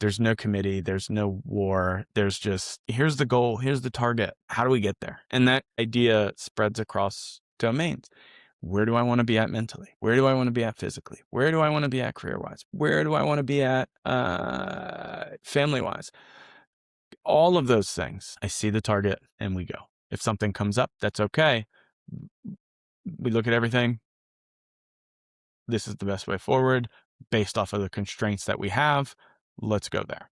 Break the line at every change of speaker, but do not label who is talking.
There's no committee, there's no war. There's just, here's the goal, here's the target. How do we get there? And that idea spreads across domains. Where do I want to be at mentally? Where do I want to be at physically? Where do I want to be at career-wise? Where do I want to be at family-wise? All of those things. I see the target and we go. If something comes up, that's okay. We look at everything. This is the best way forward based off of the constraints that we have. Let's go there.